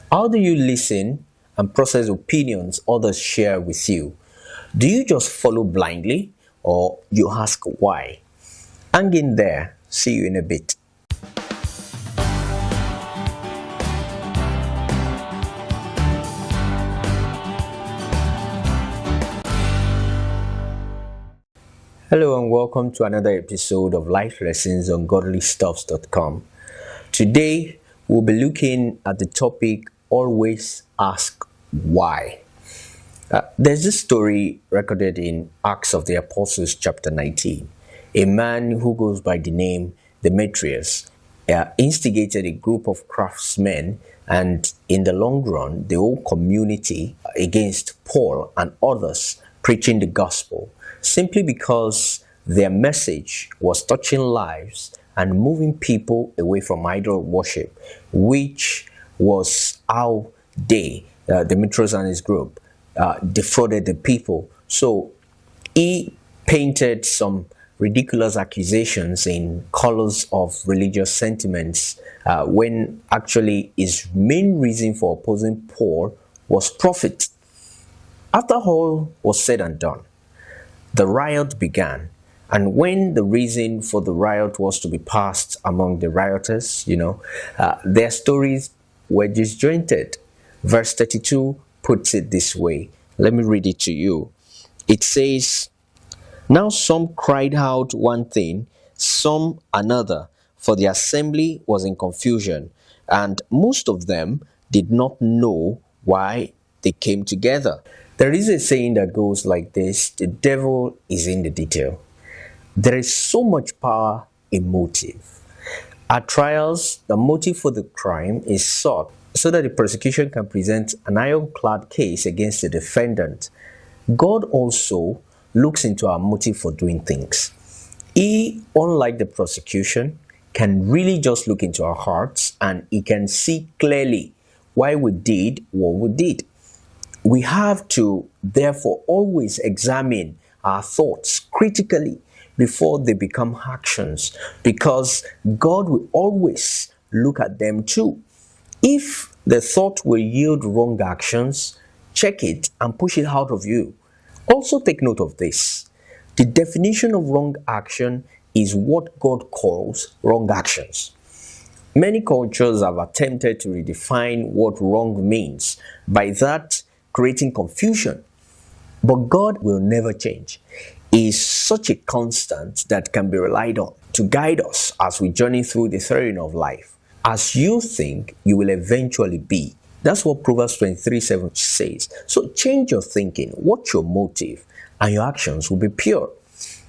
How do you listen and process opinions others share with you? Do you just follow blindly or you ask why? Hang in there. See you in a bit. Hello and welcome to another episode of Life Lessons on godlystuffs.com. Today we'll be looking at the topic always ask why. There's this story recorded in Acts of the Apostles chapter 19. A man who goes by the name Demetrius instigated a group of craftsmen and in the long run the whole community against Paul and others preaching the gospel simply because their message was touching lives and moving people away from idol worship, which was how Demetrius and his group, defrauded the people. So he painted some ridiculous accusations in colors of religious sentiments when actually his main reason for opposing Paul was profit. After all was said and done, the riot began. And when the reason for the riot was to be passed among the rioters, their stories were disjointed. Verse 32 puts it this way. Let me read it to you. It says, "Now some cried out one thing, some another, for the assembly was in confusion, and most of them did not know why they came together." There is a saying that goes like this: the devil is in the detail. There is so much power in motive. At trials, the motive for the crime is sought so that the prosecution can present an ironclad case against the defendant. God also looks into our motive for doing things. He, unlike the prosecution, can really just look into our hearts and he can see clearly why we did what we did. We have to, therefore, always examine our thoughts critically before they become actions, because God will always look at them too. If the thought will yield wrong actions, check it and push it out of you. Also take note of this. The definition of wrong action is what God calls wrong actions. Many cultures have attempted to redefine what wrong means, by that creating confusion. But God will never change. He is such a constant that can be relied on to guide us as we journey through the terrain of life. As you think, you will eventually be. That's what Proverbs 23:7 says. So change your thinking, watch your motive, and your actions will be pure.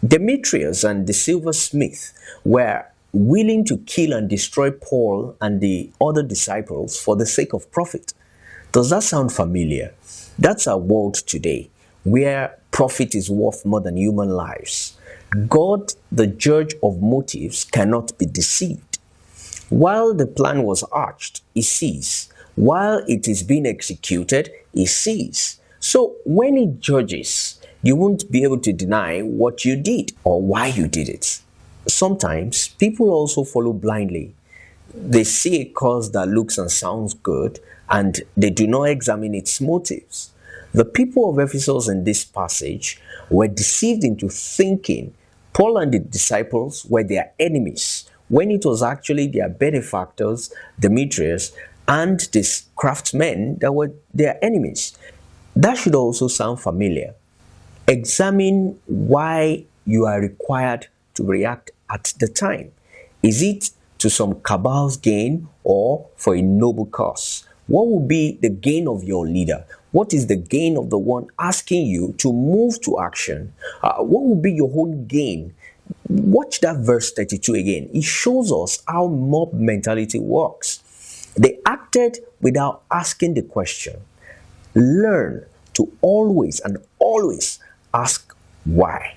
Demetrius and the silversmith were willing to kill and destroy Paul and the other disciples for the sake of profit. Does that sound familiar? That's our world today, where profit is worth more than human lives. God, the judge of motives, cannot be deceived. While the plan was hatched, he sees. While it is being executed, he sees. So when he judges, you won't be able to deny what you did or why you did it. Sometimes people also follow blindly. They see a cause that looks and sounds good, and they do not examine its motives. The people of Ephesus in this passage were deceived into thinking Paul and the disciples were their enemies, when it was actually their benefactors, Demetrius, and these craftsmen that were their enemies. That should also sound familiar. Examine why you are required to react at the time. Is it to some cabal's gain or for a noble cause? What will be the gain of your leader? What is the gain of the one asking you to move to action? What will be your own gain? Watch that verse 32 again. It shows us how mob mentality works. They acted without asking the question. Learn to always and always ask why.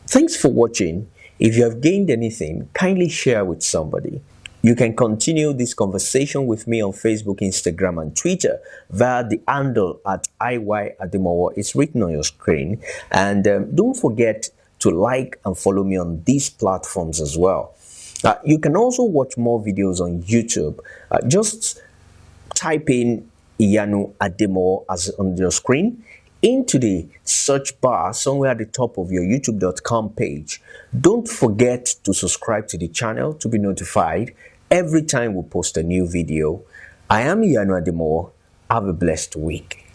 Thanks for watching. If you have gained anything, kindly share with somebody. You can continue this conversation with me on Facebook, Instagram, and Twitter via the handle at IYAdemowo. It's written on your screen. And don't forget to like and follow me on these platforms as well. You can also watch more videos on YouTube. Just type in Iyanu Ademo as on your screen into the search bar somewhere at the top of your youtube.com page. Don't forget to subscribe to the channel to be notified every time we post a new video. I am Iyanu Ademo. Have a blessed week.